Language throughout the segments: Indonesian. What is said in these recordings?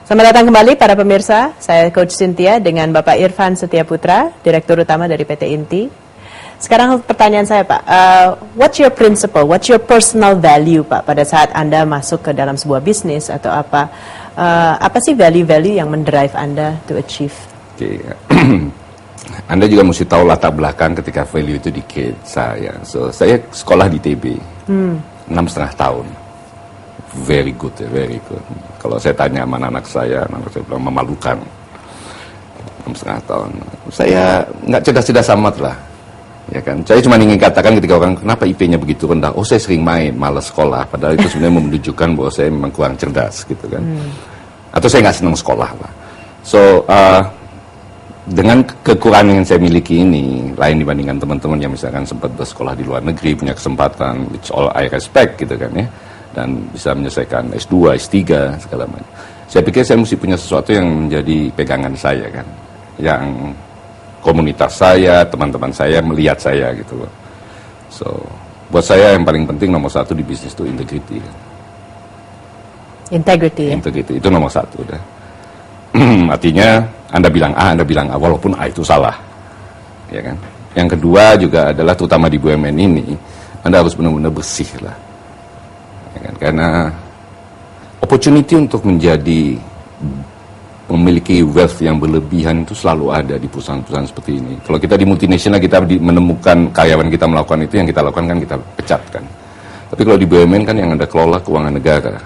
Selamat datang kembali para pemirsa, saya Coach Cynthia dengan Bapak Irfan Setiaputra, Direktur Utama dari PT Inti. Sekarang pertanyaan saya Pak, what's your principle, what's your personal value Pak pada saat Anda masuk ke dalam sebuah bisnis atau apa? Apa sih value-value yang mendrive Anda to achieve? Oke. Anda juga mesti tahu latar belakang ketika value itu dikit saya. So, saya sekolah di TB, 6,5 tahun. Very good, very good. Kalau saya tanya sama anak saya bilang memalukan. 6,5 tahun. Saya nggak cerdas-cerdas amat lah. Ya kan? Saya cuma ingin katakan ketika orang, kenapa IP-nya begitu rendah? Oh, saya sering main, malas sekolah. Padahal itu sebenarnya menunjukkan bahwa saya memang kurang cerdas, gitu kan. Atau saya nggak senang sekolah lah. So, dengan kekurangan yang saya miliki ini, lain dibandingkan teman-teman yang misalkan sempat bersekolah di luar negeri, punya kesempatan, which all I respect, gitu kan ya. Dan bisa menyelesaikan S2, S3, segala macam. Saya pikir saya mesti punya sesuatu yang menjadi pegangan saya kan. Yang komunitas saya, teman-teman saya melihat saya gitu loh. So, buat saya yang paling penting nomor satu di bisnis itu integrity kan. Integrity ya? Integrity, itu nomor satu dah. Artinya, Anda bilang A, Anda bilang A, walaupun A itu salah. Ya kan? Yang kedua juga adalah, terutama di BUMN ini, Anda harus benar-benar bersih lah. Ya kan? Karena opportunity untuk menjadi memiliki wealth yang berlebihan itu selalu ada di perusahaan-perusahaan seperti ini. Kalau kita di multinasional, kita menemukan karyawan kita melakukan itu, yang kita lakukan kan kita pecat kan. Tapi kalau di BUMN kan yang Anda kelola keuangan negara.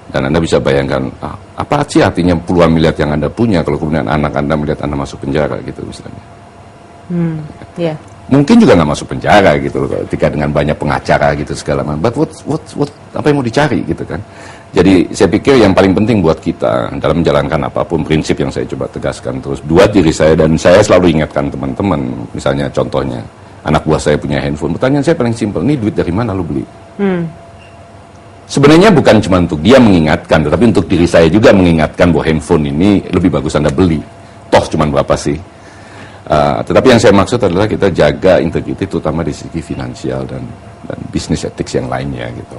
Dan Anda bisa bayangkan, apa sih artinya puluhan miliar yang Anda punya kalau kemudian anak Anda melihat Anda masuk penjara gitu misalnya. Yeah. Mungkin juga nggak masuk penjara gitu loh, ketika dengan banyak pengacara gitu segala macam. But what, apa yang mau dicari gitu kan? Jadi saya pikir yang paling penting buat kita dalam menjalankan apapun prinsip yang saya coba tegaskan terus buat diri saya, dan saya selalu ingatkan teman-teman, misalnya contohnya anak buah saya punya handphone, pertanyaan saya paling simpel, ini duit dari mana lu beli? Sebenarnya bukan cuma untuk dia mengingatkan, tetapi untuk diri saya juga mengingatkan bahwa handphone ini lebih bagus Anda beli. Toh cuma berapa sih? Tetapi yang saya maksud adalah kita jaga integriti terutama di segi finansial dan bisnis ethics yang lainnya gitu.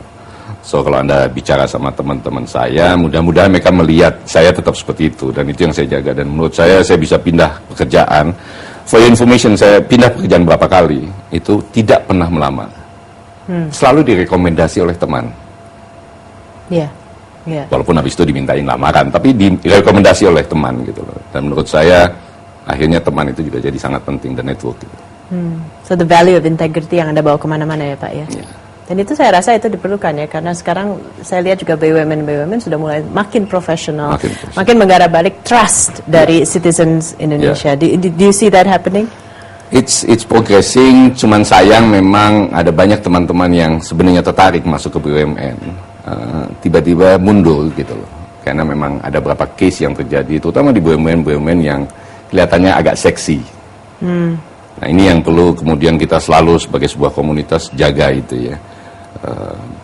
So kalau Anda bicara sama teman-teman saya, mudah-mudahan mereka melihat saya tetap seperti itu, dan itu yang saya jaga. Dan menurut saya bisa pindah pekerjaan. For your information, saya pindah pekerjaan berapa kali, itu tidak pernah melamar. Selalu direkomendasi oleh teman. Iya. Yeah. Walaupun habis itu dimintain lamaran, tapi direkomendasi oleh teman gitu loh. Dan menurut saya akhirnya teman itu juga jadi sangat penting, dan network gitu. So the value of integrity yang Anda bawa kemana-mana ya Pak ya? Yeah. Dan itu saya rasa itu diperlukan ya, karena sekarang saya lihat juga BUMN sudah mulai makin profesional, makin menggara balik trust dari citizens Indonesia. Do you see that happening? It's progressing, cuman sayang memang ada banyak teman-teman yang sebenarnya tertarik masuk ke BUMN, tiba-tiba mundur gitu loh. Karena memang ada beberapa case yang terjadi, terutama di BUMN yang kelihatannya agak seksi. Nah ini yang perlu kemudian kita selalu sebagai sebuah komunitas jaga itu ya.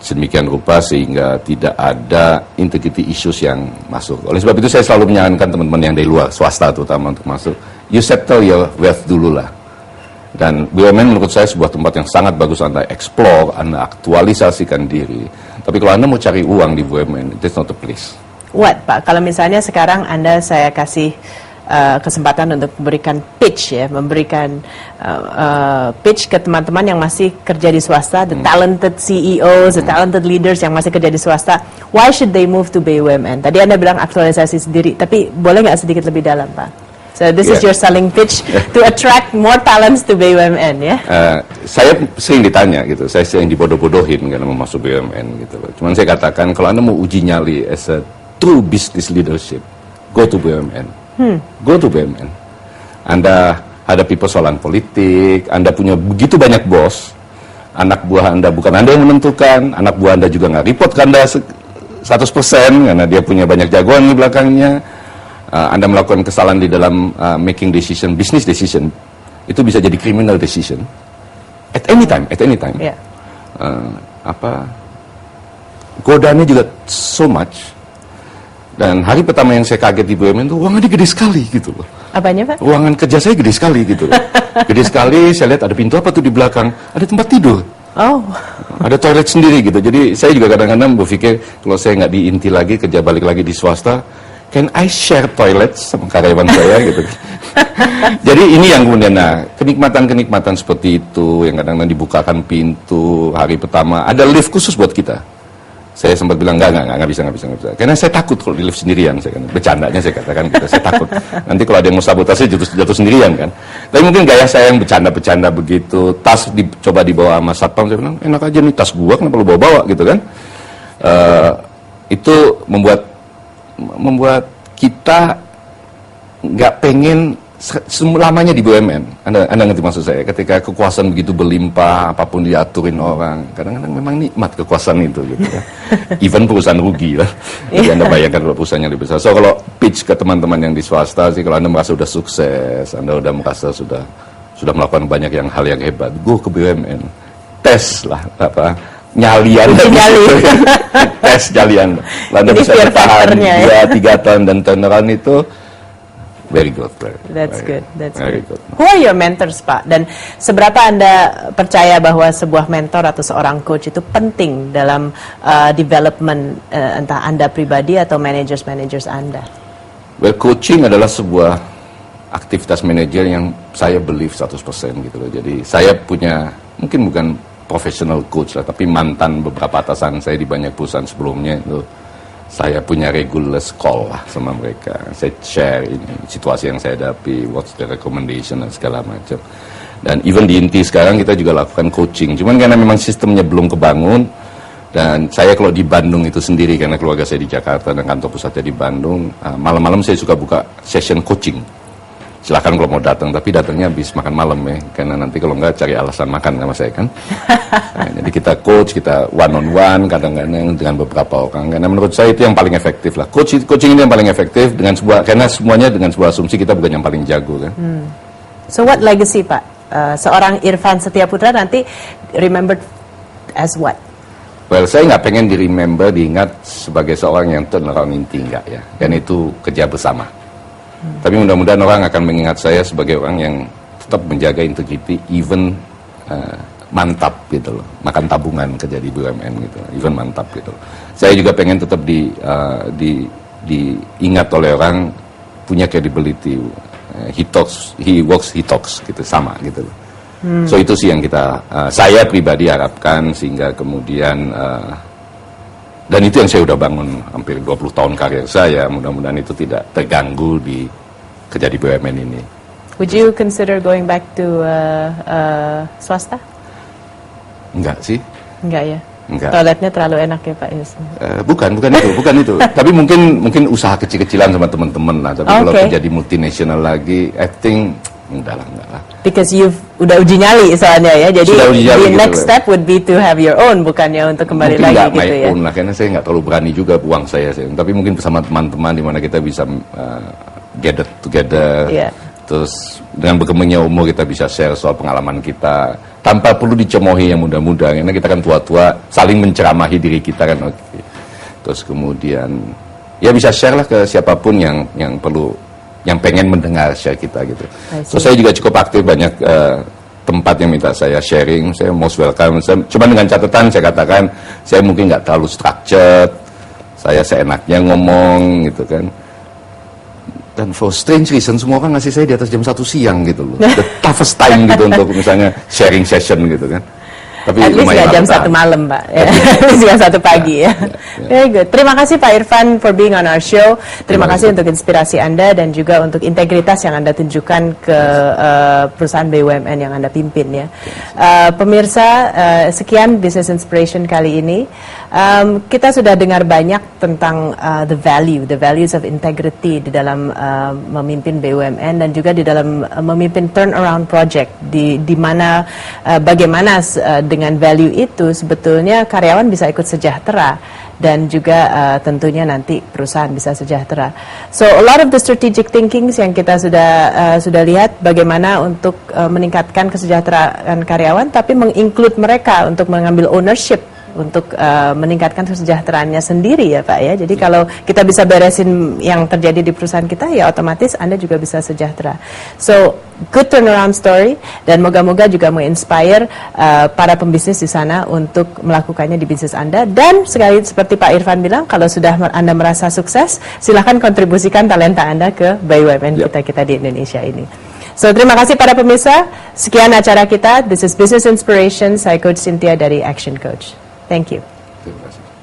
Sedemikian rupa sehingga tidak ada integrity issues yang masuk. Oleh sebab itu saya selalu menyarankan teman-teman yang dari luar, swasta terutama untuk masuk, you settle your wealth dulu lah. Dan BUMN menurut saya sebuah tempat yang sangat bagus Anda explore, Anda aktualisasikan diri. Tapi kalau Anda mau cari uang di BUMN, it's not the place. What Pak, kalau misalnya sekarang saya kasih kesempatan untuk memberikan pitch ya, memberikan pitch ke teman-teman yang masih kerja di swasta, the talented CEOs, the talented leaders yang masih kerja di swasta, why should they move to BUMN? Tadi Anda bilang aktualisasi sendiri, tapi boleh nggak sedikit lebih dalam Pak? So this is your selling pitch to attract more talents to BUMN ya? Saya sering ditanya gitu, saya sering dibodoh-bodohin karena mau masuk BUMN gitu. Cuman saya katakan kalau Anda mau uji nyali as a true business leadership, go to BUMN. Go to BUMN. Anda hadapi persoalan politik, Anda punya begitu banyak bos, anak buah Anda bukan Anda yang menentukan, anak buah Anda juga nggak report ke Anda 100% karena dia punya banyak jagoan di belakangnya. Anda melakukan kesalahan di dalam making decision, business decision, itu bisa jadi criminal decision at any time. Yeah. Godaannya juga so much. Dan hari pertama yang saya kaget di BUMN itu ruangannya gede sekali gitu loh. Apanya Pak? Ruangan kerja saya gede sekali gitu loh. Gede sekali, saya lihat ada pintu apa tuh di belakang, ada tempat tidur. Oh. Ada toilet sendiri gitu. Jadi saya juga kadang-kadang berpikir kalau saya nggak di Inti lagi, kerja balik lagi di swasta, can I share toilet sama karyawan saya gitu. Jadi ini yang kemudian, nah, kenikmatan-kenikmatan seperti itu yang kadang-kadang dibukakan pintu hari pertama, ada lift khusus buat kita. Saya sempat bilang nggak bisa. Karena saya takut kalau di lift sendirian, saya kan bercandanya saya katakan gitu, saya takut. Nanti kalau ada yang mau sabotase jatuh sendirian kan. Tapi mungkin gaya saya yang bercanda begitu, tas coba dibawa sama satpam, saya bilang enak aja nih tas gua, kenapa lu bawa gitu kan. Itu membuat kita nggak pengen selamanya di BUMN. Anda ngerti maksud saya? Ketika kekuasaan begitu berlimpah, apapun diaturin orang, kadang-kadang memang nikmat kekuasaan itu gitu ya. Even perusahaan rugi lah. Jadi Anda bayangkan kalau perusahaannya lebih besar. So kalau pitch ke teman-teman yang di swasta sih, kalau Anda merasa sudah sukses, Anda udah merasa sudah melakukan banyak hal yang hebat, go ke BUMN, tes lah nyalian tes jalian, Anda bisa bertahan 2-3 tahun dan turnaround itu. Very good. That's good. Who are your mentors, Pak? Dan seberapa Anda percaya bahwa sebuah mentor atau seorang coach itu penting dalam development entah Anda pribadi atau managers Anda? Well, coaching adalah sebuah aktivitas manajer yang saya believe 100% gitu loh. Jadi saya punya, mungkin bukan professional coach lah, tapi mantan beberapa atasan saya di banyak perusahaan sebelumnya itu. Saya punya regular call lah sama mereka. Saya share ini situasi yang saya hadapi, what's the recommendation dan segala macam. Dan even di Inti sekarang kita juga lakukan coaching. Cuman karena memang sistemnya belum kebangun, dan saya kalau di Bandung itu sendiri karena keluarga saya di Jakarta dan kantor pusatnya di Bandung, malam-malam saya suka buka session coaching. Silakan kalau mau datang, tapi datangnya habis makan malam ya, karena nanti kalau enggak cari alasan makan sama saya kan. Nah, jadi kita coach, kita one on one kadang-kadang dengan beberapa orang. Karena menurut saya itu yang paling efektif lah. Coaching ini yang paling efektif karena semuanya dengan sebuah asumsi kita bukan yang paling jago kan. So what legacy, Pak? Seorang Irfan Setiaputra nanti remembered as what? Well, saya nggak pengen diingat sebagai seorang yang turnaround Inti, enggak ya. Dan itu kerja bersama. Tapi mudah-mudahan orang akan mengingat saya sebagai orang yang tetap menjaga integriti, even mantap gitu loh, makan tabungan kerja di BUMN gitu, even mantap gitu loh. Saya juga pengen tetap diingat oleh orang punya credibility, he walks he talks gitu, sama gitu loh. So itu sih yang saya pribadi harapkan, sehingga kemudian dan itu yang saya udah bangun hampir 20 tahun karir saya. Mudah-mudahan itu tidak terganggu di kerja di BUMN ini. Would you consider going back to swasta? Enggak sih. Enggak ya? Enggak. Toiletnya terlalu enak ya Pak Yus? Bukan itu. Tapi mungkin usaha kecil-kecilan sama teman-teman lah. Tapi kalau kerja di multinational lagi, I think enggak lah. Because udah uji nyali soalnya ya, jadi the next step would be to have your own, bukannya untuk kembali mungkin lagi gitu ya. Mungkin lah, karena saya nggak terlalu berani juga uang saya. Tapi mungkin bersama teman-teman di mana kita bisa gather together, terus dengan berkembangnya umur kita bisa share soal pengalaman kita tanpa perlu dicemohi yang muda-muda, karena kita kan tua-tua saling menceramahi diri kita kan. Terus kemudian ya bisa share lah ke siapapun yang perlu, yang pengen mendengar share kita gitu. So saya juga cukup aktif, banyak tempat yang minta saya sharing, saya most welcome. Cuma dengan catatan saya katakan, saya mungkin nggak terlalu structured, saya seenaknya ngomong gitu kan. Dan for strange reason semua orang ngasih saya di atas jam 1 siang gitu loh. The toughest time gitu untuk misalnya sharing session gitu kan. Tapi at least nggak jam 1 malam, Pak. Jam 1 pagi ya. Very good. Terima kasih Pak Irfan for being on our show. Terima kasih untuk inspirasi Anda dan juga untuk integritas yang Anda tunjukkan ke perusahaan BUMN yang Anda pimpin ya. Pemirsa, sekian Business Inspiration kali ini. Kita sudah dengar banyak tentang the values of integrity di dalam memimpin BUMN dan juga di dalam memimpin turnaround project di mana bagaimana dengan value itu sebetulnya karyawan bisa ikut sejahtera dan juga tentunya nanti perusahaan bisa sejahtera. So a lot of the strategic thinkings yang kita sudah lihat bagaimana untuk meningkatkan kesejahteraan karyawan, tapi menginclude mereka untuk mengambil ownership untuk meningkatkan kesejahteraannya sendiri ya Pak ya. Jadi kalau kita bisa beresin yang terjadi di perusahaan kita, ya otomatis Anda juga bisa sejahtera. So, good turnaround story, dan moga-moga juga menginspire para pembisnis di sana untuk melakukannya di bisnis Anda. Dan sekali seperti Pak Irfan bilang, kalau sudah Anda merasa sukses, silahkan kontribusikan talenta Anda ke BUMN kita di Indonesia ini. So, terima kasih para pemirsa. Sekian acara kita. This is Business Inspiration. Saya Coach Cynthia dari Action Coach. Thank you. Terima kasih.